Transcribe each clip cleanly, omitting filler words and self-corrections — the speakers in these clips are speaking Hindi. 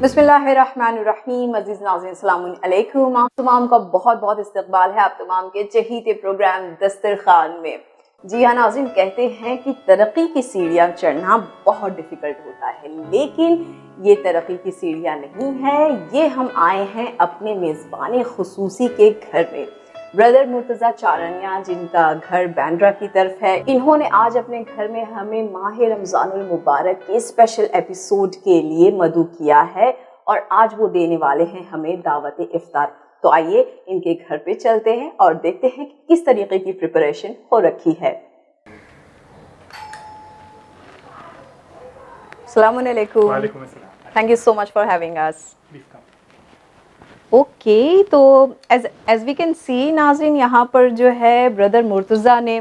बिस्मिल्लाहिर्रहमानिर्रहीम। अज़ीज़ नाज़रीन, अस्सलाम अलैकुम। आप तमाम का बहुत बहुत इस्तकबाल है आप तमाम के चहीते प्रोग्राम दस्तरखान में। जी हाँ नाज़रीन, कहते हैं कि तरक्की की सीढ़ियाँ चढ़ना बहुत डिफ़िकल्ट होता है, लेकिन ये तरक्की की सीढ़ियाँ नहीं है, ये हम आए हैं अपने मेज़बान ख़ुसूसी के घर में। ब्रदर मुर्तज़ा चारनिया, जिनका घर बैंड्रा की तरफ है, इन्होंने आज अपने घर में हमें माह रमज़ानुल मुबारक के स्पेशल एपिसोड के लिए मदऊ किया है और आज वो देने वाले हैं हमें दावत इफ्तार। तो आइए इनके घर पे चलते हैं और देखते हैं कि किस तरीके की प्रिपरेशन हो रखी है। अस्सलाम वालेकुम। वालेकुम अस्सलाम। Thank you so much for having us. Okay, तो एज वी कैन सी नाज़रीन, यहाँ पर जो है ब्रदर मुर्तज़ा ने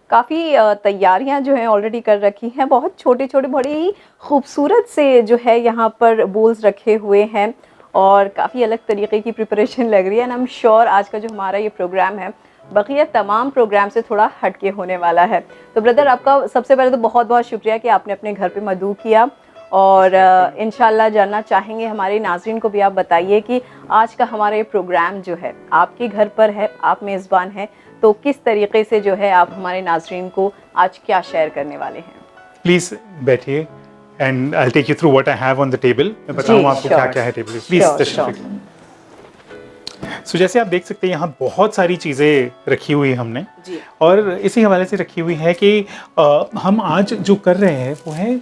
काफ़ी तैयारियाँ जो हैं ऑलरेडी कर रखी हैं। बहुत छोटे छोटे बड़े ही खूबसूरत से जो है यहाँ पर बोल्स रखे हुए हैं और काफ़ी अलग तरीके की प्रिपरेशन लग रही है। एंड आई एम श्योर आज का जो हमारा ये प्रोग्राम है बक़िया तमाम प्रोग्राम से थोड़ा हटके होने वाला है। तो ब्रदर, आपका सबसे पहले तो बहुत बहुत शुक्रिया कि आपने अपने घर पे मदऊ किया और इंशाल्लाह जानना चाहेंगे हमारे नाज़रीन को भी आप बताइए कि आज का हमारा ये प्रोग्राम जो है आपके घर पर है, आप मेज़बान हैं, तो किस तरीके से जो है आप हमारे नाज़रीन को आज क्या शेयर करने वाले हैं। प्लीज़ बैठिए and I will take you through what I have on the table. मैं बताऊँ आपको क्या क्या है टेबल पे। प्लीज़ सो जैसे आप देख सकते हैं यहाँ बहुत सारी चीज़ें रखी हुई हमने जी। और इसी हवाले से रखी हुई है कि हम आज जो कर रहे हैं वो है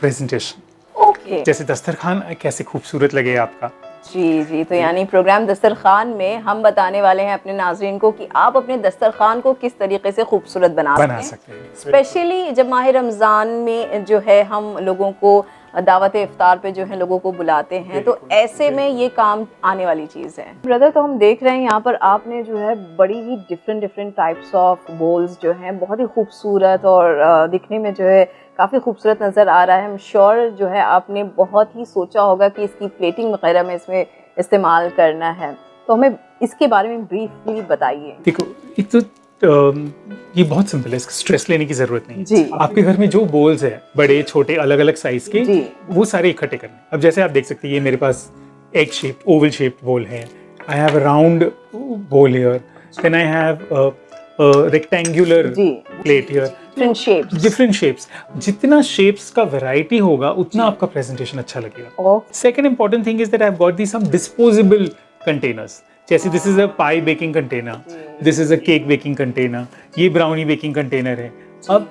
प्रेजेंटेशन। ओके। जैसे दस्तरखान कैसे खूबसूरत लगे आपका। जी जी, तो यानी प्रोग्राम दस्तरखान में हम बताने वाले हैं अपने नाज़रीन को कि आप अपने दस्तरखान को किस तरीके से खूबसूरत बना सकते हैं। स्पेशली जब माह रमज़ान में जो है हम लोगों को दावत इफ्तार पे जो है लोगों को बुलाते हैं, तो ऐसे में ये काम आने वाली चीज़ है। ब्रदर, तो हम देख रहे हैं यहाँ पर आपने जो है बड़ी ही डिफरेंट टाइप्स ऑफ बोल्स जो हैं बहुत ही खूबसूरत और दिखने में जो है काफ़ी खूबसूरत नज़र आ रहा है। आई एम श्योर जो है आपने बहुत ही सोचा होगा कि इसकी प्लेटिंग वगैरह में इसमें इस्तेमाल करना है, तो हमें इसके बारे में ब्रीफली बताइए। देखो, एक तो ये बहुत सिंपल है, इसका स्ट्रेस लेने की जरूरत नहीं है। जी। आपके घर में जो बोल्स है बड़े छोटे अलग अलग साइज के, वो सारे इकट्ठे करने। अब जैसे आप देख सकते हैं ये मेरे पास egg shaped oval shaped bowl है, I have a round bowl here, then I have rectangular plate here, different shapes. जितना शेप्स का वैरायटी होगा उतना आपका प्रेजेंटेशन अच्छा लगेगा। Second important thing is that I have got this some disposable containers. जैसे this is a pie baking container, this is a cake baking container, ये ब्राउनी बेकिंग कंटेनर है। अब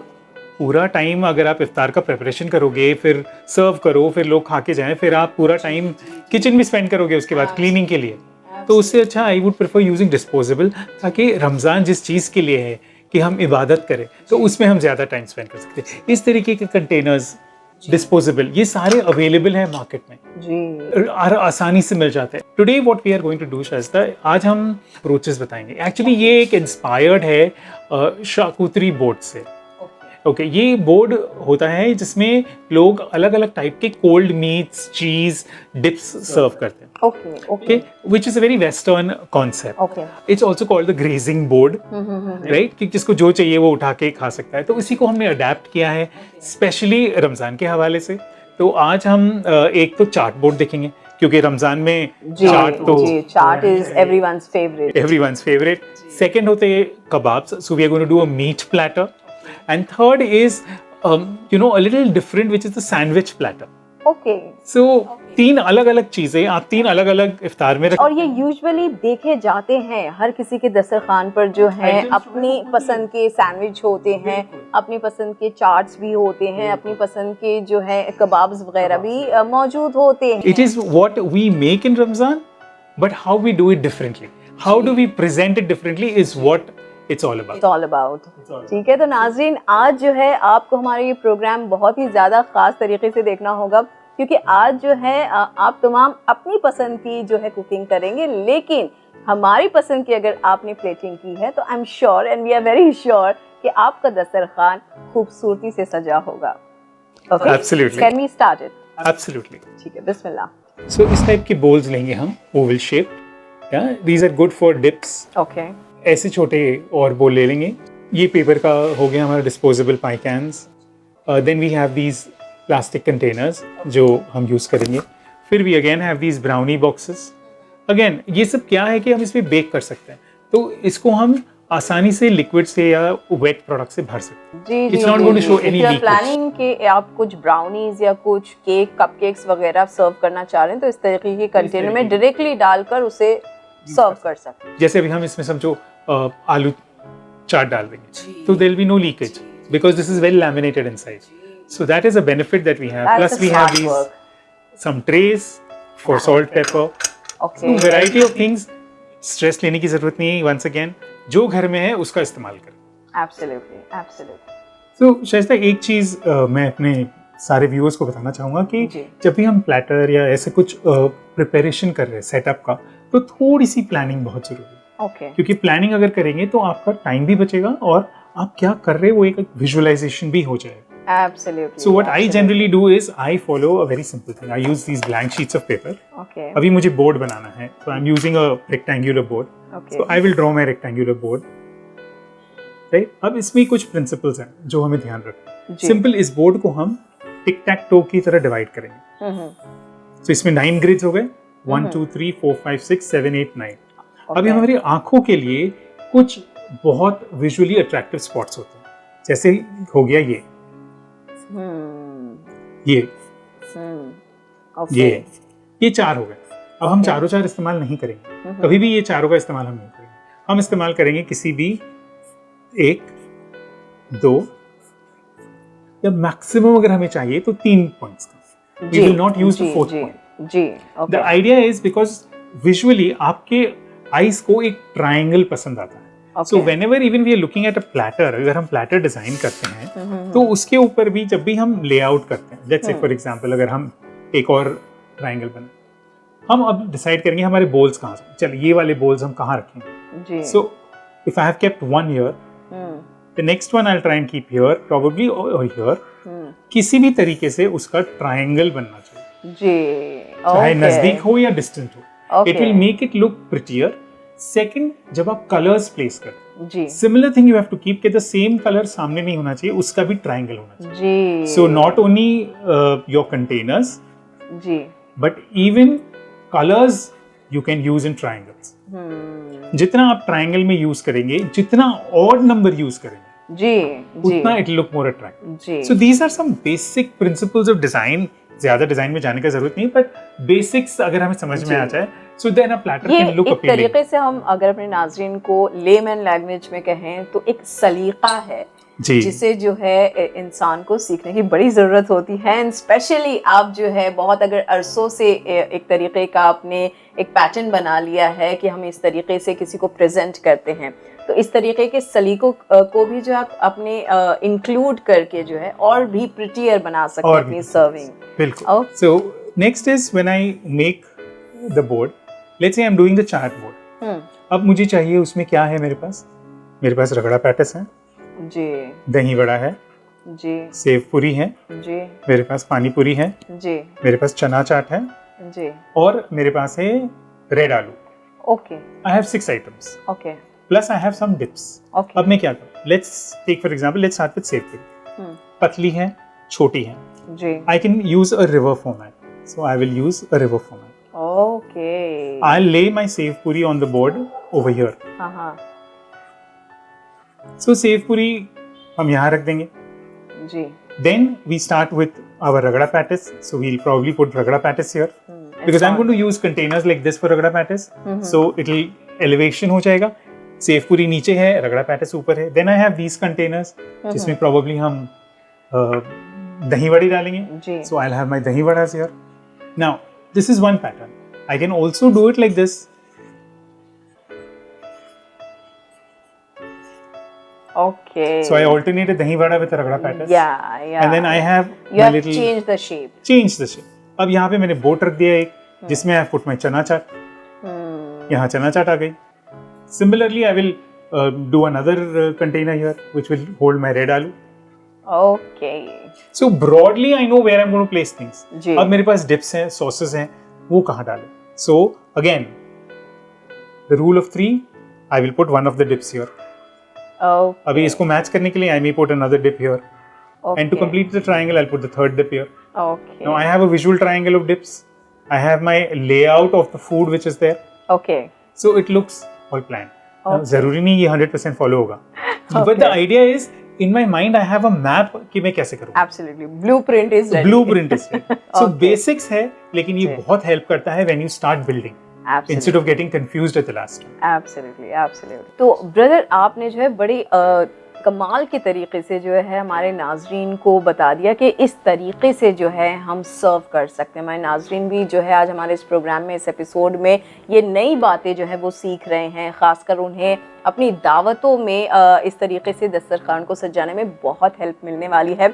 पूरा टाइम अगर आप इफ्तार का प्रिपरेशन करोगे, फिर सर्व करो, फिर लोग खा के जाएं, फिर आप पूरा टाइम किचन में स्पेंड करोगे उसके बाद क्लीनिंग के लिए, तो उससे अच्छा I would prefer using disposable, ताकि रमज़ान जिस चीज़ के लिए है कि हम इबादत करें तो उसमें हम ज़्यादा टाइम स्पेंड कर सकते हैं। इस तरीके के कंटेनर्स डिस्पोजेबल ये सारे अवेलेबल हैं मार्केट में जी, आसानी से मिल जाते हैं। Today what we are going to do Shaista, आज हम अप्रोचेस बताएंगे। एक्चुअली ये एक इंस्पायर्ड है शाकुतरी बोर्ड से। ओके, ये बोर्ड होता है जिसमें लोग अलग अलग टाइप के cold meats, cheese, dips serve करते हैं। Okay, which is a very western concept. It's also called the grazing board, right, कि जिसको जो चाहिए वो उठा के खा सकता है। तो इसी को हमने अडेप्ट किया है स्पेशली रमजान के हवाले से। तो आज हम एक तो चार्ट बोर्ड देखेंगे, क्योंकि रमजान में chaat is everyone's favourite. Second होते हैं kebabs, so we are going to do a meat platter. And third is, a little different, which is the sandwich platter. Okay. So, तीन अलग अलग चीजें आप तीन अलग अलग इफ्तार में और ये यूजुअली देखे जाते हैं हर किसी के दस्तरखान पर जो है अपनी पसंद के सैंडविच होते हैं, अपनी पसंद के चाट्स भी होते हैं, अपनी पसंद के जो है कबाब्स वगैरह भी मौजूद होते हैं। It is what we make in Ramzan, but how we do it differently. How do we present it differently is what It's all about. ठीक है, तो नाज़रीन आज जो है आपको हमारा ये प्रोग्राम बहुत ही ज़्यादा ख़ास तरीके से देखना होगा, क्योंकि आज जो है आप तमाम अपनी पसंद की जो है कुकिंग करेंगे, लेकिन हमारी पसंद की अगर आपने प्लेटिंग की है तो I am sure and we are very sure कि आपका दस्तरखान खूबसूरती से सजा होगा। Absolutely. Can we start it? Absolutely. ठीक है, बिस्मिल्लाह। So इस टाइप के बोल्स लेंगे हम, Oval shape. These are good for dips. Okay. ऐसे छोटे और बोल ले लेंगे। ये पेपर का हो गया हमारा disposable pie cans. Then we have these plastic containers जो हम यूज़ करेंगे फिर we again have these brownie boxes. Again ये सब क्या है कि हम इसमें बेक कर सकते हैं, तो इसको हम आसानी से लिक्विड से या वेट प्रोडक्ट से भर सकते हैं। जी It's not going to show any leakage. Planning के आप कुछ ब्राउनीज या कुछ केक कपकेक्स वगैरह सर्व करना चाह रहे हैं तो इस तरीके के कंटेनर में डायरेक्टली डालकर उसे सर्व कर सकते हैं। जैसे अभी हम इसमें समझो आलू चाट डाल देंगे तो there will be no leakage because this is well laminated inside, so that is a benefit that we have. Plus we have these some trays for salt pepper, okay, variety of things. Stress लेने की जरूरत नहीं है, वंस अगेन जो घर में है उसका इस्तेमाल करें। Absolutely absolutely. तो शायद एक चीज मैं अपने सारे व्यूअर्स को बताना चाहूंगा कि जब भी हम प्लेटर या ऐसे कुछ प्रिपरेशन कर रहे हैं सेटअप का, तो थोड़ी सी प्लानिंग बहुत जरूरी है। ओके, क्योंकि प्लानिंग अगर करेंगे तो आपका टाइम भी बचेगा और आप क्या कर रहे हैं वो एक विजुअलाइजेशन भी हो जाएगा। Absolutely. So what I generally do is I follow a very simple thing. I use these blank sheets of paper. Okay. अभी मुझे बोर्ड बनाना है, so I'm using a rectangular board. Okay. So I will draw my rectangular board. Right? अब इसमें कुछ principles हैं जो हमें ध्यान रखना है। Simple इस बोर्ड को हम टिक टैक टो की तरह डिवाइड करेंगे। So इसमें 9 grids हो गए, 1 2 3 4 5 6 7 8 9। अभी हमारी आंखों के लिए कुछ बहुत विजुअली अट्रैक्टिव स्पॉट्स होते हैं, जैसे हो गया ये ये 4 हो गए। अब हम चारों चार इस्तेमाल नहीं करेंगे, कभी भी ये चारों का इस्तेमाल हम नहीं करेंगे। हम इस्तेमाल करेंगे किसी भी 1 2 या मैक्सिमम अगर हमें चाहिए तो 3 पॉइंट्स का। We will not use the fourth point. जी, the idea is because visually आपके आईज को एक ट्राइंगल पसंद आता है। So whenever even we are looking at a platter, अगर हम platter डिजाइन करते हैं तो उसके ऊपर भी जब भी हम लेआउट करते हैं, let's say for example अगर हम एक और ट्राइंगल बनाए, हम अब डिसाइड करेंगे हमारे बोल्स कहाँ से, चल ये वाले बोल्स हम कहाँ रखेंगे। So if I have kept one here, the next one I'll try and keep here, probably or here. किसी भी तरीके से उसका ट्राइंगल बनना चाहिए, जी, चाहे नजदीक हो या डिस्टेंट हो। It will make it look prettier. Second, जब आप कलर्स प्लेस करते हैं, similar thing you have to keep के द सेम कलर सामने नहीं होना चाहिए, उसका भी ट्राइंगल होना चाहिए। So not only your containers but even colours you can use in triangles. जितना आप ट्राइंगल में यूज करेंगे, जितना ऑड नंबर यूज करेंगे, उतना it look more attractive. So these are some basic principles of design. ज्यादा डिजाइन में जाने का जरूरत नहीं, बट बेसिक्स अगर हमें समझ में आ जाए, so then a platter can look appealing. एक तरीके से हम अगर अपने नाज़रीन को लेमन लैंग्वेज में कहें तो एक सलीका है जिसे जो है इंसान को सीखने की बड़ी ज़रूरत होती है। एंड स्पेशली आप जो है बहुत अगर अरसों से एक तरीके का आपने एक पैटर्न बना लिया है कि हम इस तरीके से किसी को प्रेजेंट करते हैं, तो इस तरीके के सलीकों को भी जो आप अपने इंक्लूड करके जो है और भी प्रिटियर बना सकते हैं अपनी सर्विंग। बिल्कुल। So next is when I make the board, let's say I am doing the chart board. अब मुझे चाहिए उसमें क्या है, मेरे पास रगड़ा पैटिस है जी, दही वड़ा है जी, सेव पूरी है जी, मेरे पास पानी पूरी है जी, मेरे पास चना चाट है जी, और मेरे पास है रेड आलू। Okay, I have 6 items. Okay, plus I have some dips. Okay. अब मैं क्या करूं, let's take for example, let's start with sev puri. पतली है, छोटी है जी, I can use a river format, so I will use a river format. Okay, I lay my sev puri on the board over here. हाँ हाँ, सो सेव पूरी हम यहाँ रख देंगे जी। Then we start with our ragda patties. So we'll probably put ragda patties here because I'm going to use containers like this for ragda patties. So it'll elevation हो जाएगा। सेव पूरी नीचे है, रगड़ा पैटिस ऊपर है। Then I have these containers जिसमें probably हम दही वड़ी डालेंगे। So I'll have my dahi vadas here. Now this is one pattern. I can also do it like this. Okay. So I alternate a dahi vada with a ragda patties. Yeah. And then I have you have changed the shape. Change the shape. अब यहाँ पे मैंने बोट रख दिया एक, जिसमें I put my चना चाट। यहाँ चना चाट आ गई। Similarly, I will do another container here, which will hold my red aloo. Okay. So broadly, I know where I'm going to place things. जी. अब मेरे पास dips हैं, sauces हैं, वो कहाँ डालें? So again, the rule of 3, I will put one of the dips here. Okay. अभी इसको मैच करने के लिए I may put another dip here. Okay. And to complete the triangle, I'll put the third dip here. Okay. Now I have a visual triangle of dips. I have my layout of the food which is there. Okay. So it looks all planned. Now, जरूरी नहीं ये 100% follow होगा. Okay. But the idea is, in my mind I have a map कि मैं कैसे करूँ. Absolutely. Blueprint is ready. Blueprint is ready. So Okay. basics है, लेकिन ये बहुत help करता है when you start building. Absolutely. Instead of getting confused at the last. Absolutely, absolutely. तो ब्रदर आपने जो है बड़ी कमाल के तरीके से जो है हमारे नाजरीन को बता दिया कि इस तरीके से जो है हम सर्व कर सकते हैं. हमारे नाजरीन भी जो है आज हमारे इस प्रोग्राम में, इस एपिसोड में ये नई बातें जो है वो सीख रहे हैं. ख़ासकर उन्हें अपनी दावतों में इस तरीके से दस्तरखान को सजाने में बहुत हेल्प मिलने वाली है.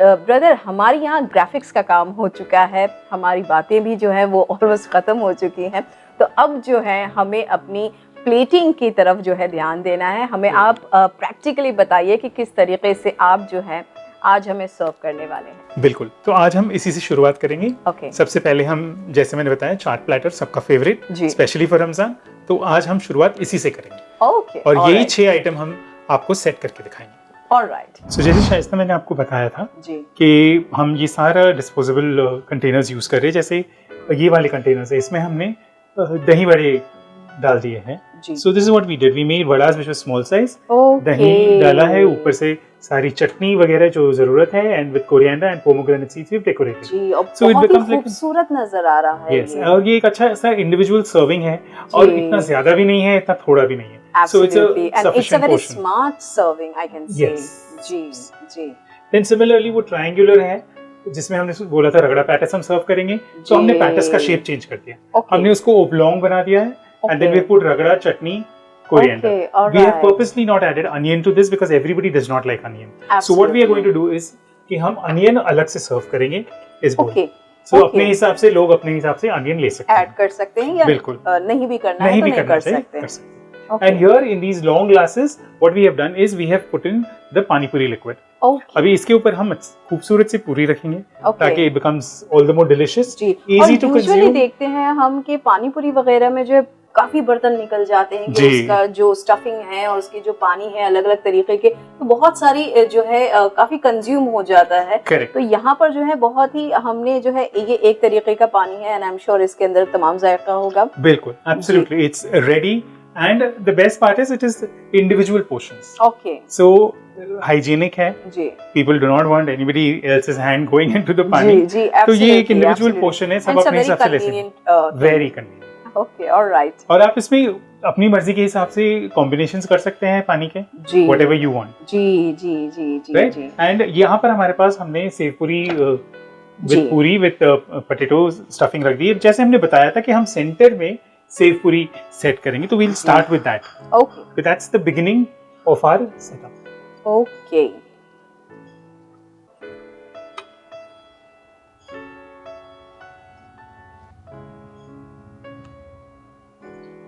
ब्रदर हमारे यहाँ ग्राफिक्स का काम हो चुका है, हमारी बातें भी जो है वो ऑलमोस्ट ख़त्म हो चुकी हैं. तो अब जो है हमें अपनी प्लेटिंग की तरफ जो है ध्यान देना है. हमें आप प्रैक्टिकली बताइए कि किस तरीके से आप जो है आज हमें सर्व करने वाले हैं. बिल्कुल. तो आज हम इसी से शुरुआत करेंगे. Okay. सबसे पहले हम, जैसे मैंने बताया, चाट प्लेटर सबका फेवरेट, स्पेशली फॉर रमजान. तो आज हम शुरुआत इसी से करेंगे. Okay. और यही 6 आइटम हम आपको सेट करके दिखाएंगे. Alright. So, जैसे शाइस्ता मैंने आपको बताया था जी. कि हम ये सारा डिस्पोजेबल कंटेनर्स यूज कर रहे हैं. जैसे ये वाले कंटेनर्स है, इसमें हमने दही बड़े डाल दिए हैं. So this is what we did. We made vadas which was small size. Okay. दही डाला है, ऊपर से सारी चटनी वगैरह जो जरूरत है, and with coriander and pomegranate seeds we've decorated. जी, और So it बहुत ही becomes like खूबसूरत नजर आ रहा है. yes. और ये एक अच्छा सा इंडिविजुअल सर्विंग है, और इतना ज्यादा भी नहीं है, इतना थोड़ा भी नहीं है. So it's a Absolutely. And it's a sufficient very portion. smart serving, I can say. Yes. Ji, ji. Then similarly वो triangular है, जिसमें हमने बोला था रगड़ा पैटिस हम सर्व करेंगे, तो हमने पैटिस का शेप चेंज कर दिया. Okay. हमने उसको ओब्लॉन्ग बना दिया है. And then we put ragda, chutney, coriander. Okay, all we have right. purposely not added onion to this because everybody does not like onion. Absolutely. So what we are going to do is कि हम onion अलग से सर्व करेंगे इस bowl. Okay. So Okay. अपने हिसाब से लोग अपने हिसाब से onion ले सकते हैं. ऐड कर सकते हैं या बिल्कुल. नहीं भी करना है नहीं तो भी नहीं करना कर चाहिए, सकते कर हैं. सकते हैं. Okay. And here in these long glasses, what we have done is we have put in the pani puri liquid. Okay. अभी इसके ऊपर हम खूबसूरत सी पूरी रखेंगे, Okay. ताकि it becomes all the more delicious, ji. easy to और usually consume. देखते हैं हम कि पानी पूरी वगैरह में जो है काफी बर्तन निकल जाते हैं कि जी. उसका जो स्टफिंग है और उसकी जो पानी है अलग अलग तरीके के, तो बहुत सारी जो है काफी कंज्यूम हो जाता है. Correct. तो यहाँ पर जो है बहुत ही हमने जो है ये एक तरीके का पानी है, एंड आई एम श्योर इसके अंदर तमाम जायका होगा. बिल्कुल, absolutely, it's ready, and the best part is it is individual portions. Okay. So hygienic है. जी. People do not want anybody else's hand going into the pani. जी, जी, तो ये एक absolutely, individual absolutely. portion है, सब And it's a अपने very हिसाब से ले सकते convenient, हैं. Very convenient. Okay, all right. और आप इसमें अपनी मर्जी के हिसाब से कॉम्बिनेशंस कर सकते हैं पानी के, जी. whatever you want. जी, जी, जी, जी, Right? जी. And यहाँ पर हमारे पास हमने सेव पूरी जी. with पूरी with potato stuffing रख दी है. जैसे हमने बताया था कि हम सेंटर में सेव पूरी सेट करेंगे, तो we'll start with that. Okay. So that's the beginning of our setup. Okay.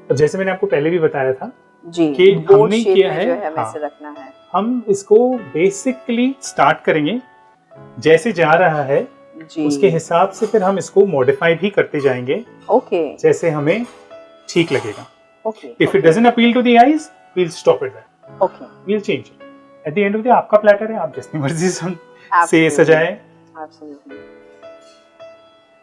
अब जैसे मैंने आपको पहले भी बताया था जी, कि बोर्ड हमने शेप किया में है, जो है हमें हाँ, इसे रखना है. हम इसको बेसिकली स्टार्ट करेंगे, जैसे जा रहा है जी. उसके हिसाब से फिर हम इसको मॉडिफाई भी करते जाएंगे, ओके. जैसे हमें ठीक लगेगा. Okay. If it doesn't appeal to the eyes, we will stop it there, okay. We will change it. At the end of the आपका प्लेटर है, आप जितनी मर्जी से Absolutely. सजाएं. Absolutely.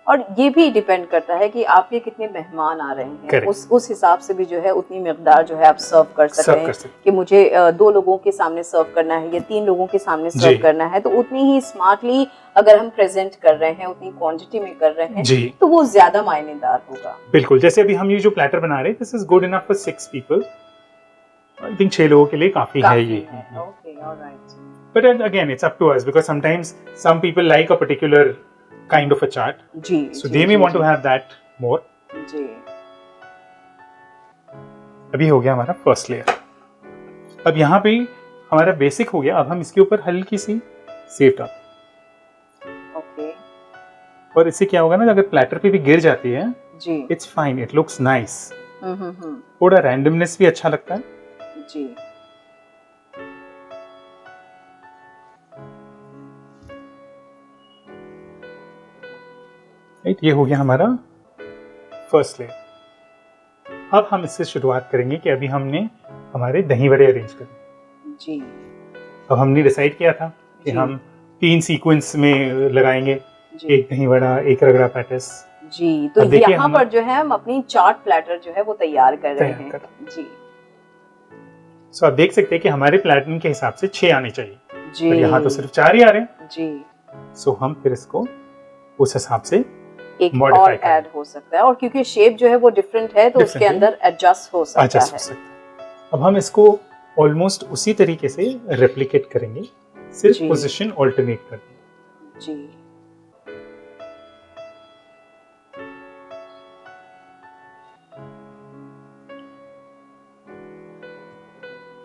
और ये भी डिपेंड करता है कि आपके कितने मेहमान आ रहे हैं. Correct. उस हिसाब से भी जो है उतनी मिकदार जो है आप सर्व कर सकते सर्व हैं कर सकते कि मुझे 2 लोगों के सामने सर्व करना है या 3 लोगों के सामने जी. सर्व करना है, तो उतनी ही स्मार्टली अगर हम प्रेजेंट कर रहे हैं, उतनी क्वांटिटी में कर रहे हैं, जी. तो वो ज्यादा मायनेदार होगा. बिल्कुल. जैसे अभी हम ये जो प्लेटर बना रहे हैं, this is good enough for 6 people. I think 6 लोगों के लिए काफी है ये. Okay, alright. But again, it's up to us because sometimes some people like a particular kind of a chart, जी. so they may want to have that more. जी. अभी हो गया हमारा फर्स्ट लेयर. अब यहाँ पे हमारा बेसिक हो गया. अब हम इसके ऊपर हल्की सी सेव डाल. ओके. और इससे क्या होगा ना, अगर प्लेटर पे भी गिर जाती है, जी. It's fine, it looks nice. Hmm. थोड़ा रैंडमनेस भी अच्छा लगता है. जी. राइट, ये हो गया हमारा फर्स्ट लेयर. अब हम इससे शुरुआत करेंगे कि अभी हमने हमारे दही वड़े अरेंज करने. जी. अब हमने डिसाइड किया था कि जी. हम 3 सीक्वेंस में लगाएंगे. जी. एक दही वड़ा, एक रगड़ा पैटिस जी, तो अब देखिए यहाँ पर जो है हम अपनी चाट प्लेटर जो है वो तैयार कर रहे हैं। जी सो आप देख सकते हैं कि हमारे प्लेटिनम के हिसाब से 6 आने चाहिए, जी पर यहाँ तो सिर्फ 4 ही आ रहे हैं। जी, सो हम फिर इसको उस हिसाब से एक modify और करें। ऐड हो सकता है, और क्योंकि शेप जो है वो डिफरेंट है तो Different उसके है। अंदर एडजस्ट हो सकता adjust है। हो सकता है। अब हम इसको ऑलमोस्ट उसी तरीके से रेप्लिकेट करेंगे, सिर्फ जी। पोजीशन ऑल्टरनेट करके। जी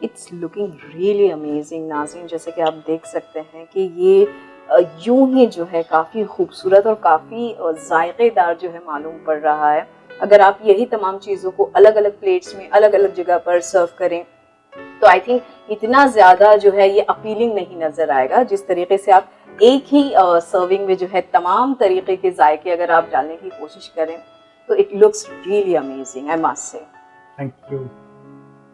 इट्स लुकिंग रियली अमेजिंग नाज़रीन, जैसे कि आप देख सकते हैं कि ये यूं ही जो है काफ़ी खूबसूरत और काफ़ी जायकेदार जो है मालूम पड़ रहा है। अगर आप यही तमाम चीज़ों को अलग अलग प्लेट्स में अलग अलग जगह पर सर्व करें तो आई थिंक इतना ज़्यादा जो है ये अपीलिंग नहीं नज़र आएगा, जिस तरीके से आप एक ही सर्विंग में जो है तमाम तरीके के जायके अगर आप डालने की कोशिश करें तो it looks really amazing, I must say. Thank you.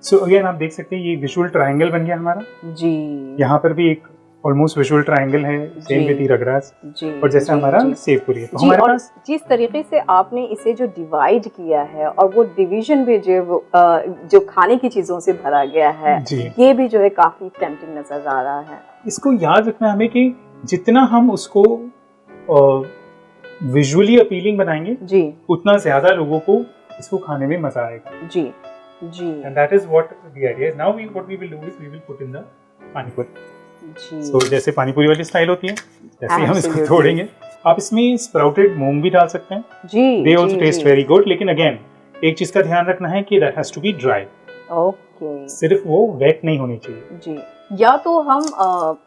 So again आप देख सकते हैं ये विजुअल ट्रायंगल बन गया हमारा। जी यहाँ पर भी एक ऑलमोस्ट विजुअल ट्रायंगल है, सेम विद रगरास, जी और जैसे जी, हमारा जी। सेव पूरी है। तो जी, हमारे और पास जिस तरीके से आपने इसे जो डिवाइड किया है और वो डिवीजन भी जो खाने की चीज़ों से भरा गया है, जी। ये भी जो है काफ़ी टेम्पटिंग नज़र आ रहा है। इसको याद रखना हमें कि जितना हम उसको विजुअली अपीलिंग बनाएंगे जी उतना ज्यादा लोगों को इसको खाने में मजा आएगा। जी जी And that is what the idea is. Now what we will do is we will put in the पानी पूरी। जी So जैसे पानी पूरी वाली स्टाइल होती है, जैसे ही हम इसको Absolutely. तोड़ेंगे। आप इसमें स्प्राउटेड मूंग भी डाल सकते हैं, जी they also जी, taste जी। very good। लेकिन अगेन एक चीज का ध्यान रखना है कि that has to be dry, okay सिर्फ वो वेट नहीं होनी चाहिए। जी, या तो हम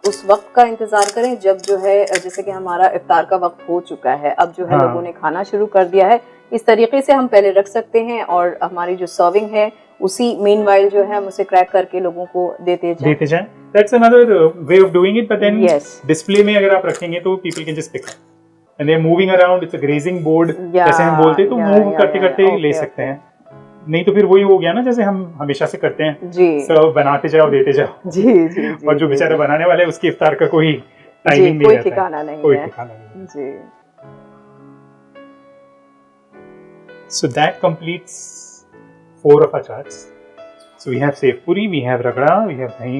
उस वक्त का इंतजार करें जब जो है जैसे कि हमारा इफ्तार का वक्त हो चुका है, अब जो है हाँ। लोगों ने खाना शुरू कर दिया है, इस तरीके से हम पहले रख सकते हैं और हमारी जो सर्विंग है उसी मीनवाइल जो है हम उसे क्रैक करके लोगों को देते जाएं। That's another way of doing it, but then Yes. display में अगर आप रखेंगे तो people can just pick up. And they're moving around, it's a grazing board, Yeah, जैसे हम बोलते हैं तो yeah, मूव yeah, करते yeah, करते okay, ले सकते हैं। नहीं तो फिर वही हो गया ना जैसे हम हमेशा से करते हैं, जी सर्व बनाते जाओ देते जाओ, जी जी जी और जो जी, बेचारा बनाने वाला है उसकी इफ्तार का कोई जी, टाइमिंग नहीं कोई रहता ठिकाना है, नहीं कोई है। ठिकाना नहीं। जी So that completes 4 of our charts. So we have sev puri, we have ragda, we have dahi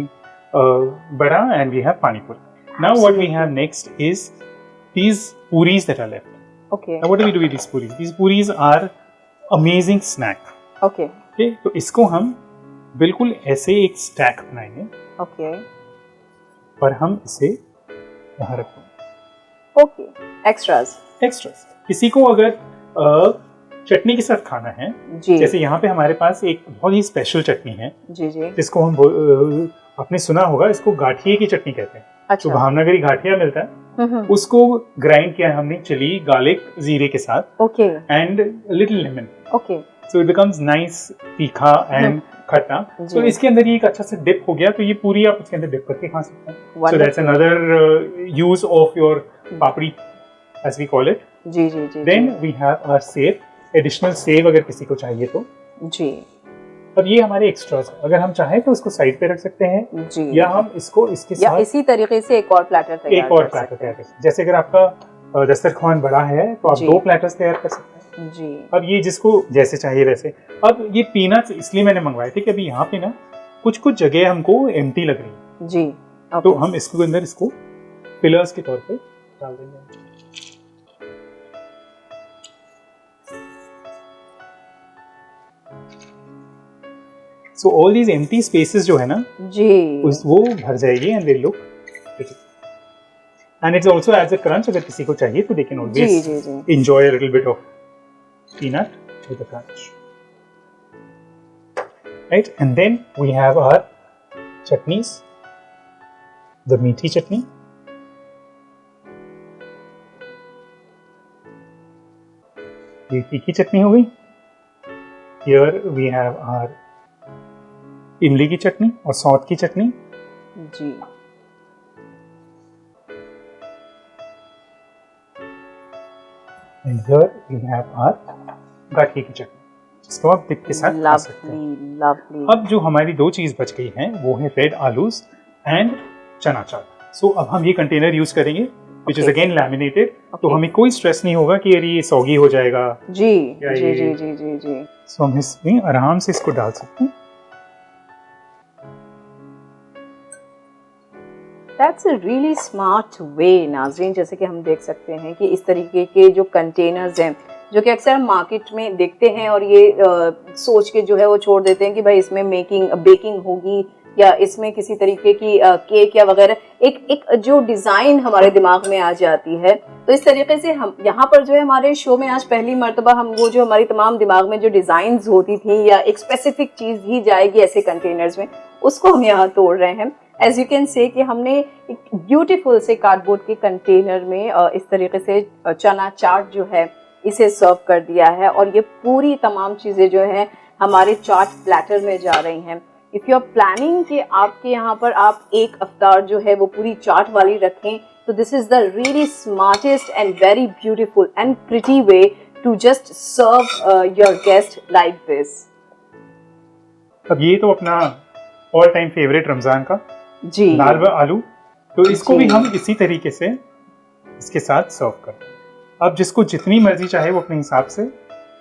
bada, and we have pani puri. Now what we have next is these puris that are left. Okay Now what do we do with these puris? These puris are amazing snack. Okay Okay, तो इसको हम बिल्कुल ऐसे एक स्टैक बनाएंगे ओके और हम इसे यहाँ रखेंगे। ओके एक्स्ट्रास एक्स्ट्रास किसी को अगर चटनी के साथ खाना है, जी जैसे यहाँ पे हमारे पास एक बहुत ही स्पेशल चटनी है जी जी जिसको हम आपने सुना होगा, इसको गाठिए की चटनी कहते हैं। जो अच्छा भावनगरी गाठिया मिलता है उसको ग्राइंड किया है हमने चिली गार्लिक जीरे के साथ okay and little lemon, okay so it becomes nice तीखा एंड खट्टा। तो इसके अंदर ये एक अच्छा सा डिप हो गया, तो ये पूरी आप उसके अंदर डिप करके खा सकते हैं। So that's another use of your papdi as we call it. जी जी जी then we have our sev, additional sev अगर किसी को चाहिए तो। जी अब ये हमारे एक्स्ट्रास है, अगर हम चाहें तो इसको साइड पे रख सकते हैं जी या हम इसको इसके या साथ इसी तरीके से एक और प्लेटर तैयार एक और कर प्लेटर सकते तैयार कर सकते हैं। जैसे अगर आपका दस्तरखान बड़ा है तो आप जी। 2 प्लेटर्स तैयार कर सकते हैं। हैं। जी अब ये जिसको जैसे चाहिए वैसे। अब ये पीनट्स इसलिए मैंने मंगवाए थे कि अभी यहाँ पे ना कुछ कुछ जगह हमको एम्प्टी लग रही है, जी तो हम इसके अंदर इसको फिलर्स के तौर पे डाल देंगे। So all these empty spaces जो है ना जी वो भर जाएगी and they look and it's also as a crunch. अगर किसी को चाहिए तो दे कैन जी ऑलवेज जी जी enjoy a little bit of peanut with a crunch, right? And then we have our chutneys, the meaty chutney, ये तीखी चटनी हो गई। Here we have our इमली की चटनी और सौंठ की चटनी, जी and here we have our गाठी की चटनी, जिसको आप डिप के साथ खा सकते हैं। Lovely lovely. अब जो हमारी 2 चीज बच गई हैं वो है रेड आलूज एंड चना चाट। सो अब हम ये कंटेनर यूज करेंगे which is again laminated. तो हमें कोई स्ट्रेस नहीं होगा कि यार ये सॉगी हो जाएगा। जी जी जी जी जी जी। सो हम इसमें आराम से इसको डाल सकते हैं। That's a really smart way, नाज़रीन। जैसे कि हम देख सकते हैं कि इस तरीके के जो कंटेनर्स हैं जो कि अक्सर हम मार्केट में देखते हैं और ये सोच के जो है वो छोड़ देते हैं कि भाई इसमें बेकिंग होगी या इसमें किसी तरीके की केक या वगैरह, एक जो डिज़ाइन हमारे दिमाग में आ जाती है। तो इस तरीके से हम यहाँ पर जो है हमारे शो में आज पहली मर्तबा हम वो जो हमारी तमाम दिमाग में जो डिज़ाइंस होती थी या एक स्पेसिफिक चीज़ ही जाएगी ऐसे कंटेनर्स में, उसको हम यहाँ तोड़ रहे हैं। एज यू कैन से कि हमने एक ब्यूटीफुल से कार्डबोर्ड के कंटेनर में इस तरीके से चना चाट जो है इसे सर्व कर दिया है और ये पूरी तमाम चीज़ें जो हैं हमारे चाट प्लेटर में जा रही हैं। इफ़ यू आर प्लानिंग कि आपके यहाँ पर आप एक अफ्तार जो है वो पूरी चाट वाली रखें, तो this is the really smartest and very beautiful and pretty way to just serve your guest like this. अब ये तो अपना ऑल टाइम फेवरेट रमज़ान का जी दाल व आलू, तो इसको भी हम इसी तरीके से इसके साथ सर्व करते हैं। अब जिसको जितनी मर्जी चाहे वो अपने हिसाब से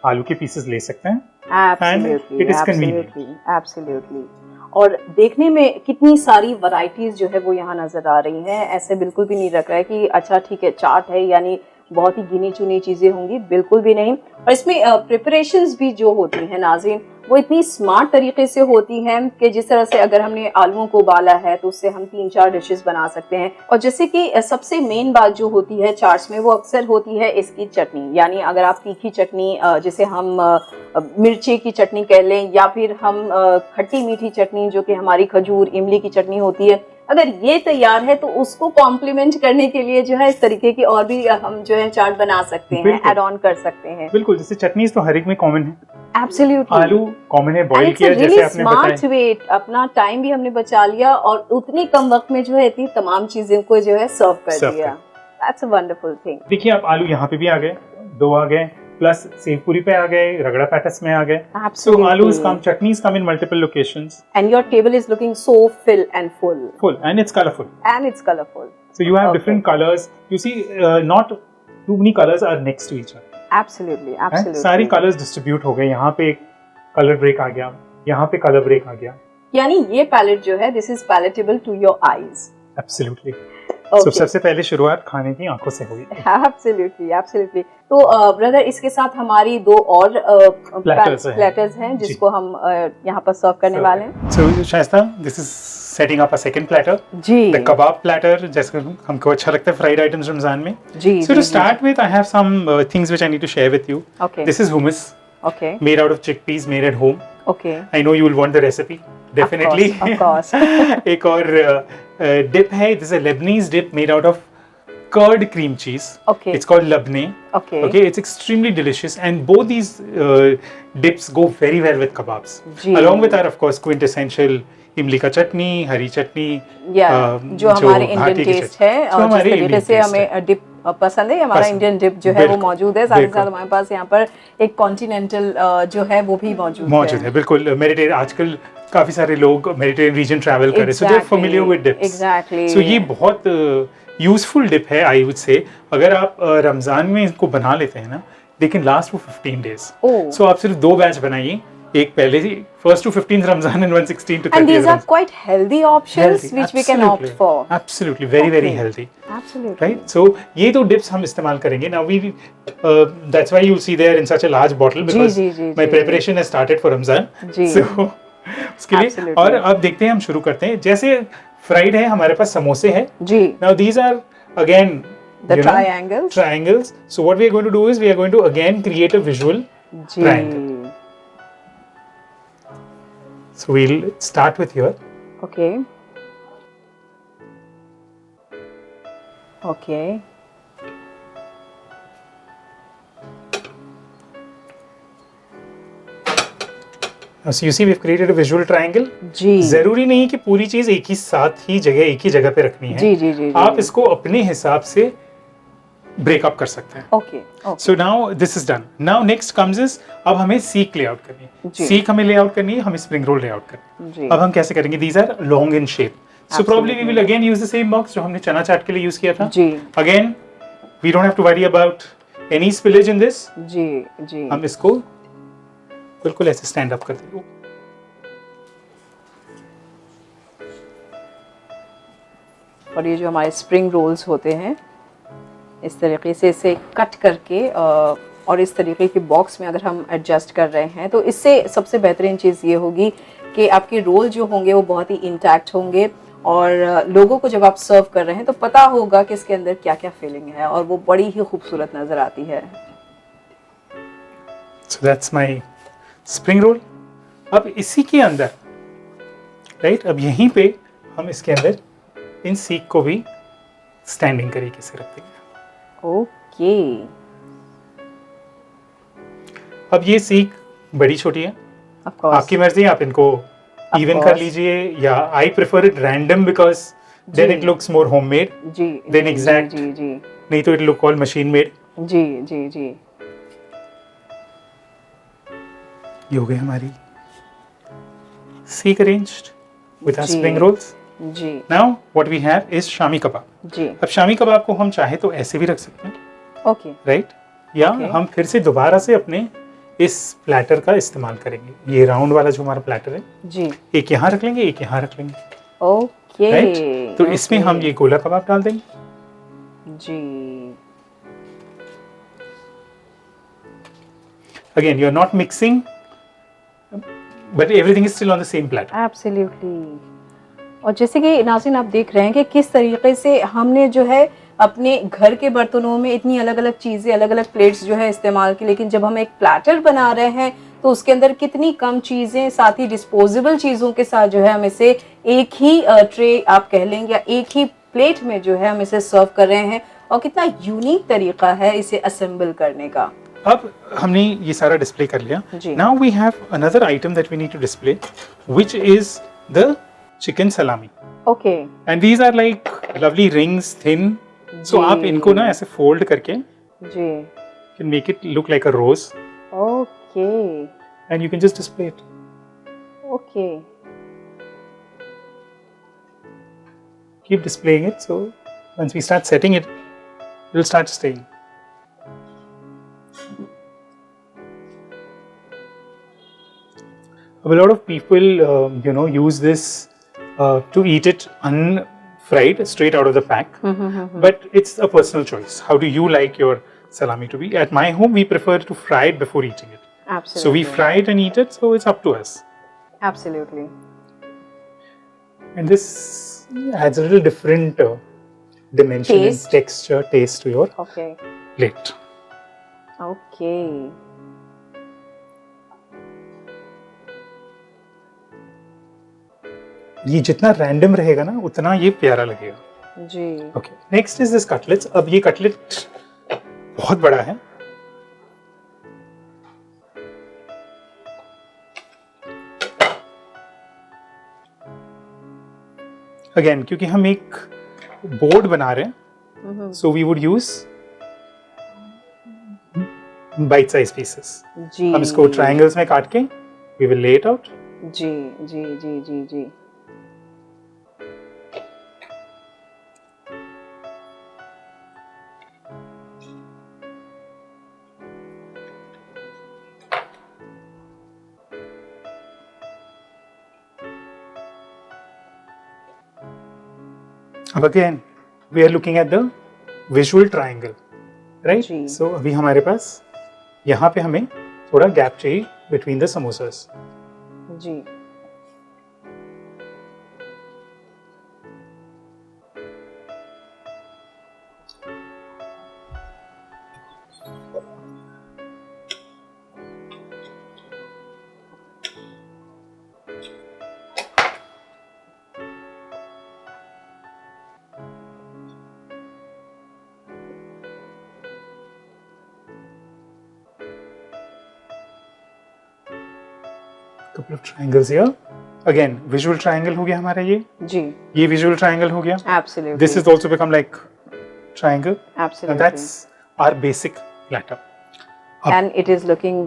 आलू के पीसेस ले सकते हैं। Absolutely, it is convenient. absolutely. और देखने में कितनी सारी वैरायटीज जो है वो यहाँ नजर आ रही हैं। ऐसे बिल्कुल भी नहीं लग रहा है कि अच्छा ठीक है चाट है यानी बहुत ही गिनी चुनी चीजें होंगी, बिल्कुल भी नहीं। और इसमें प्रिपरेशंस भी जो होती हैं नाज़रीन वो इतनी स्मार्ट तरीके से होती हैं कि जिस तरह से अगर हमने आलूओं को उबाला है तो उससे हम 3-4 डिशेस बना सकते हैं। और जैसे कि सबसे मेन बात जो होती है चाट्स में वो अक्सर होती है इसकी चटनी, यानी अगर आप तीखी चटनी जिसे हम मिर्ची की चटनी कह लें या फिर हम खट्टी मीठी चटनी जो कि हमारी खजूर इमली की चटनी होती है, अगर ये तैयार है तो उसको कॉम्प्लीमेंट करने के लिए जो है इस तरीके की और भी हम जो है चाट बना सकते हैं, ऐड ऑन कर सकते हैं। बिल्कुल, जैसे चटनीज तो हर एक में कॉमन है। Absolutely. आलू कॉमन है, बॉईल किया जैसे आपने बताया। अपना टाइम भी हमने बचा लिया और उतनी कम वक्त में जो है इतनी तमाम चीजें को जो है सर्व कर दिया। That's a wonderful thing. देखिए आप आलू यहाँ पे भी आ गए, 2 आ गए, प्लस सेवपुरी पे आ गए, रगड़ा पैटिस में आ गए। So आलू's come, chutneys come in multiple locations. And your table is looking so full. Full and it's colorful. So you have different colors. You see, not too many colors are next to each other. Absolutely. सारी कलर्स डिस्ट्रीब्यूट हो गए। यहाँ पे कलर ब्रेक आ गया, यहाँ पे कलर ब्रेक आ गया। यानी ये पैलेट जो है this is palatable to your eyes. Absolutely. So, सबसे पहले शुरुआत खाने की आंखों से हुई। Absolutely. तो ब्रदर इसके साथ हमारी 2 और प्लेटर्स हैं जिसको हम यहाँ पर सर्व करने वाले हैं। So Shaista, this is setting up a second platter. Ji. The kebab platter, जैसे हमको अच्छा लगता है फ्राइड आइटम्स रमजान में। जी। So to start with, I have some things which I need to share with you. Okay. This is hummus. Okay. Made out of chickpeas, made at home. Okay. I know you will want the recipe. Definitely. Of course. एक और dip है, this is a Lebanese dip made out of curd cream cheese. Okay. It's called labne. Okay. Okay, it's extremely delicious and both these dips go very well with kebabs. Along with our, of course, quintessential इमली का चटनी, हरी चटनी, जो हमारे इंडियन टेस्ट है और जिस तरीके से हमें डिप पसंद है, हमारा इंडियन डिप जो है वो मौजूद है। साथ ही साथ हमारे पास यहाँ पर एक कॉन्टिनेंटल जो है वो भी मौजूद है। बिल्कुल, मेडिटेरियन आजकल काफी सारे लोग मेडिटेरियन रीजन ट्रैवल कर रहे हैं, so they are familiar with dips. Exactly. So ये बहुत यूजफुल डिप है, आई वुड से। अगर आप रमजान में इसको बना लेते हैं ना, they can last for 15 days। सो आप सिर्फ 2 बैच बनाइए, एक पहले ही 1st to 15th Ramzan and 116 to 30th. And these are quite healthy options which we can opt for. Absolutely, very healthy. Absolutely. Right? So ये तो dips हम इस्तेमाल करेंगे. Now we that's why you'll see there in such a large bottle because my preparation has started for Ramzan. So उसके लिए और अब देखते हैं, हम शुरू करते हैं। जैसे फ्राइड है, हमारे पास समोसे हैं। जी। Now these are again the triangles. So what we are going to do is we are going to again create a visual triangle. So we'll start with here. Okay. So you see we've created a visual triangle. जी। जरूरी नहीं कि पूरी चीज एक ही जगह पे रखनी है। जी। आप इसको अपने हिसाब से ब्रेकअप कर सकते हैं। Okay. So now this is done. Now next comes is अब हमें सीक लेआउट करनी है। सीक हमें लेआउट करनी है, हमें स्प्रिंग रोल लेआउट करनी है। अब हम कैसे करेंगे? These are long in shape. So probably we will again use the same box जो हमने चना चाट के लिए यूज किया था. जी. Again, we don't have to worry about any spillage in this. जी जी. हम इसको बिल्कुल ऐसे स्टैंड अप कर देंगे. और ये जो हमारे स्प्रिंग रोल्स होते हैं, इस तरीके से इसे कट करके और इस तरीके के बॉक्स में अगर हम एडजस्ट कर रहे हैं तो इससे सबसे बेहतरीन चीज़ ये होगी कि आपके रोल जो होंगे वो बहुत ही इंटैक्ट होंगे और लोगों को जब आप सर्व कर रहे हैं तो पता होगा कि इसके अंदर क्या क्या फीलिंग है और वो बड़ी ही खूबसूरत नज़र आती है. So that's my spring roll. अब इसी के अंदर राइट अब यहीं पे हम इसके अंदर इन सीख को भी स्टैंडिंग तरीके से रख देंगे. ओके. अब ये सीख बड़ी छोटी है, आपकी मर्जी, आप इनको इवन कर लीजिए या I prefer it random because then it looks more homemade. जी. Then exact. जी जी. नहीं तो it look all machine made. जी जी जी. ये हो गई हमारी सीख अरेंज्ड विद आवर जी. Spring rolls. जी. Now what we have is shami kebab. जी. अब शामी कबाब को हम चाहे तो ऐसे भी रख सकते हैं, ओके. राइट, या Okay. हम फिर से दोबारा से अपने इस प्लेटर का इस्तेमाल करेंगे. ये राउंड वाला जो हमारा प्लेटर है, जी. एक यहाँ रख लेंगे, एक यहाँ रख लेंगे, ओके. राइट. तो इसमें हम ये गोला कबाब डाल देंगे. जी. Again you are not mixing but everything is still on the same platter. Absolutely. और जैसे कि नाज़रीन आप देख रहे हैं कि किस तरीके से हमने जो है अपने घर के बर्तनों में इतनी अलग अलग चीज़ें, अलग अलग प्लेट्स जो है इस्तेमाल की, लेकिन जब हम एक प्लेटर बना रहे हैं तो उसके अंदर कितनी कम चीज़ें, साथ ही डिस्पोजेबल चीज़ों के साथ जो है हम इसे एक ही ट्रे आप कह लेंगे या एक ही प्लेट में जो है हम इसे सर्व कर रहे हैं और कितना यूनिक तरीका है इसे असेंबल करने का. अब हमने ये सारा डिस्प्ले कर लिया. जी. Now we have another item that we need to display which is the chicken salami. Okay. And these are like lovely rings, thin. So आप इनको ना ऐसे फोल्ड करके जी. Can make it look like a rose okay. And you can just display it. Okay. Keep displaying it, so once we start setting it, it will start staying. A lot of people, use this to eat it unfried, straight out of the pack. But it's a personal choice. How do you like your salami to be? At my home, we prefer to fry it before eating it. Absolutely. So we fry it and eat it. So it's up to us. Absolutely. And this adds a little different dimension Taste. and texture, taste to your Okay. plate. Okay. ये जितना रैंडम रहेगा ना उतना ये प्यारा लगेगा. जी. Okay. Next is this cutlets. अब ये कटलेट बहुत बड़ा है. अगेन क्योंकि हम एक बोर्ड बना रहे हैं, so we would use bite size pieces. जी. हम इसको ट्रायंगल्स में काट के we will lay it out. जी जी जी जी जी. अब again we are looking at the visual triangle, right. जी. सो अभी हमारे पास यहाँ पे हमें थोड़ा गैप चाहिए बिटवीन द समोसास. जी. couple of triangles here. Again, visual triangle हो गया हमारा ये. जी. ये visual triangle हो गया. Absolutely. This is also become like triangle. Absolutely. And that's our basic platter. And it is looking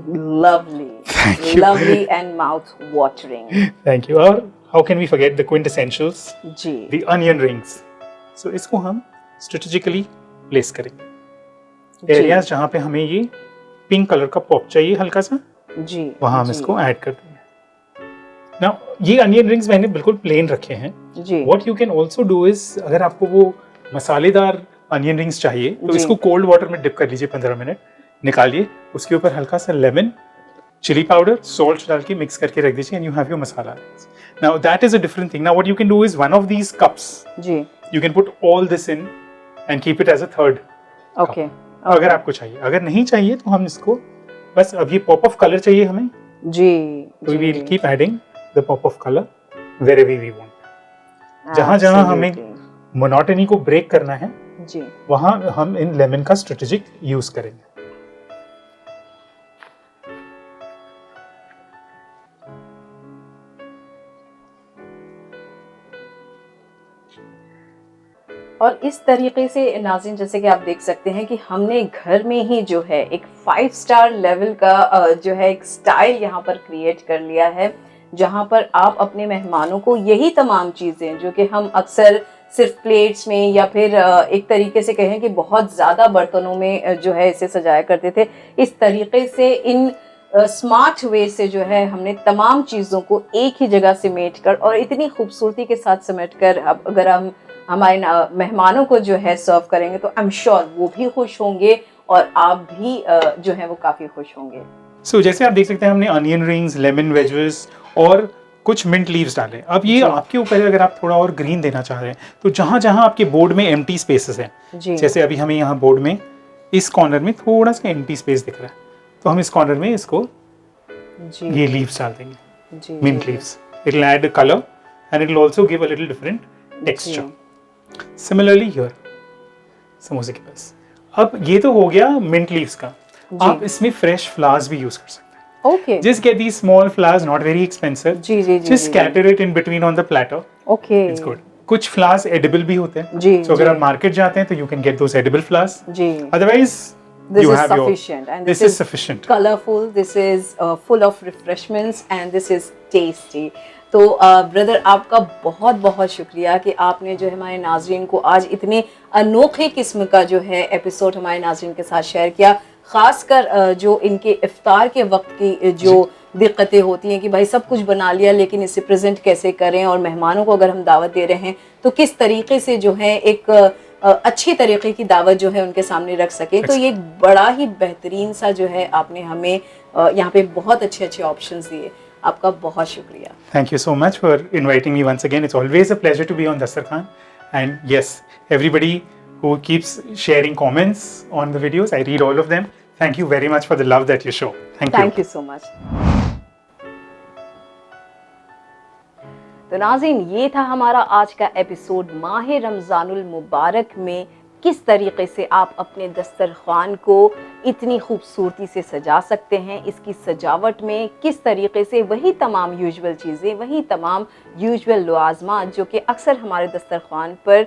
lovely. Thank you. Lovely and mouth watering. Thank you. और how can we forget the quintessentials, ji the onion rings. So इसको हम strategically place करेंगे. Areas जहाँ पे हमें ये पिंक कलर का पॉप चाहिए हल्का सा, जी वहाँ हम इसको ऐड कर देंगे. Now ये onion rings मैंने बिल्कुल प्लेन रखे हैं. जी What you can also do is, अगर आपको वो मसालेदार onion rings चाहिए तो जी. इसको कोल्ड वाटर में डिप कर लीजिए 15 मिनट, निकालिए, उसके ऊपर हल्का सा लेमन, चिली पाउडर, सॉल्ट डाल के मिक्स करके रख दीजिए, and you have your masala. Now that is a different thing. Now what you can do is one of these cups जी you can put all this in and keep it as a third. Okay अगर आपको चाहिए, अगर नहीं चाहिए तो हम इसको बस, अब ये पॉप ऑफ कलर चाहिए हमें, जी तो we will keep adding the pop of colour wherever we want. जहां जहां हमें मोनोटनी को ब्रेक करना है जी वहां हम इन लेमन का स्ट्रेटेजिक यूज करेंगे. और इस तरीके से नाज़रीन, जैसे कि आप देख सकते हैं कि हमने घर में ही जो है एक 5 स्टार लेवल का जो है एक स्टाइल यहाँ पर क्रिएट कर लिया है, जहाँ पर आप अपने मेहमानों को यही तमाम चीज़ें जो कि हम अक्सर सिर्फ प्लेट्स में या फिर एक तरीके से कहें कि बहुत ज़्यादा बर्तनों में जो है इसे सजाया करते थे, इस तरीके से इन स्मार्ट वे से जो है हमने तमाम चीज़ों को एक ही जगह समेट कर और इतनी खूबसूरती के साथ समेट कर, अब अगर हम हमारे मेहमानों को जो है सर्व करेंगे तो आई एम श्योर वो भी खुश होंगे और आप भी जो है वो काफ़ी खुश होंगे. So, जैसे आप देख सकते हैं हमने अनियन रिंग्स, लेमन वेजेस और कुछ मिंट लीव्स डाले. अब ये आपके ऊपर है, अगर आप थोड़ा और ग्रीन देना चाह रहे हैं तो जहाँ जहाँ आपके बोर्ड में एम्प्टी स्पेसेस हैं, जैसे अभी हमें यहाँ बोर्ड में इस कॉर्नर में थोड़ा सा एम्प्टी स्पेस दिख रहा है, तो हम इस कॉर्नर में इसको ये लीव्स डाल देंगे, mint leaves. It will add colour and it will also give a little different texture. Similarly here समोसे के पास. अब ये तो हो गया मिंट लीव्स का. आप इसमें फ्रेश फ्लावर्स भी यूज कर सकते हैं. Okay. Just get these small flowers, not very expensive. Ji ji Just scatter it in between on the platter. Okay. It's good. कुछ flowers edible भी होते हैं. जी. So अगर आप market जाते हैं तो you can get those edible flowers. जी. Otherwise, this you is have sufficient. And this is sufficient. Colorful. This is full of refreshments and this is tasty. तो ब्रदर आपका बहुत बहुत शुक्रिया कि आपने जो है हमारे नाजरीन को आज इतने अनोखे किस्म का जो है एपिसोड हमारे नाजरीन के साथ शेयर किया. ख़ासकर जो इनके इफ्तार के वक्त की जो दिक्कतें होती हैं कि भाई सब कुछ बना लिया लेकिन इसे प्रेजेंट कैसे करें, और मेहमानों को अगर हम दावत दे रहे हैं तो किस तरीके से जो है एक अच्छी तरीके की दावत जो है उनके सामने रख सकें. तो ये बड़ा ही बेहतरीन सा जो है आपने हमें यहाँ पे बहुत अच्छे अच्छे ऑप्शंस दिए. आपका बहुत शुक्रिया. Thank you so much for inviting me once again. It's always a pleasure to be on Dastarkhan. And yes, everybody who keeps sharing comments on the videos, I read all of them. Thank you very much for the love that you show. Thank you. Thank you so much. तो नाज़रीन, ये था हमारा आज का एपिसोड. माह रमज़ानुल मुबारक में किस तरीके से आप अपने दस्तरखान को इतनी खूबसूरती से सजा सकते हैं, इसकी सजावट में किस तरीके से वही तमाम यूजुअल चीज़ें, वही तमाम यूजुअल लवाज़मात जो कि अक्सर हमारे दस्तरखान पर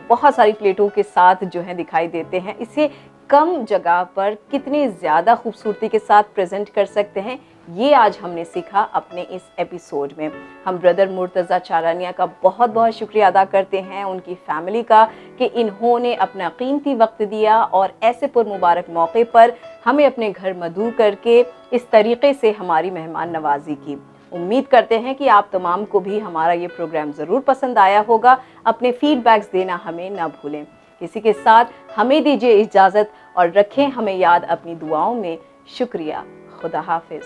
बहुत सारी प्लेटों के साथ जो है दिखाई देते हैं, इसे कम जगह पर कितने ज़्यादा खूबसूरती के साथ प्रेजेंट कर सकते हैं, ये आज हमने सीखा अपने इस एपिसोड में. हम ब्रदर मुर्तज़ा चारानिया का बहुत बहुत शुक्रिया अदा करते हैं, उनकी फैमिली का, कि इन्होंने अपना कीमती वक्त दिया और ऐसे पुरमुबारक मौके पर हमें अपने घर मदऊ करके इस तरीके से हमारी मेहमान नवाजी की. उम्मीद करते हैं कि आप तमाम को भी हमारा ये प्रोग्राम ज़रूर पसंद आया होगा. अपने फीडबैक्स देना हमें ना भूलें. इसी के साथ हमें दीजिए इजाज़त और रखें हमें याद अपनी दुआओं में. शुक्रिया. खुदा हाफिज़.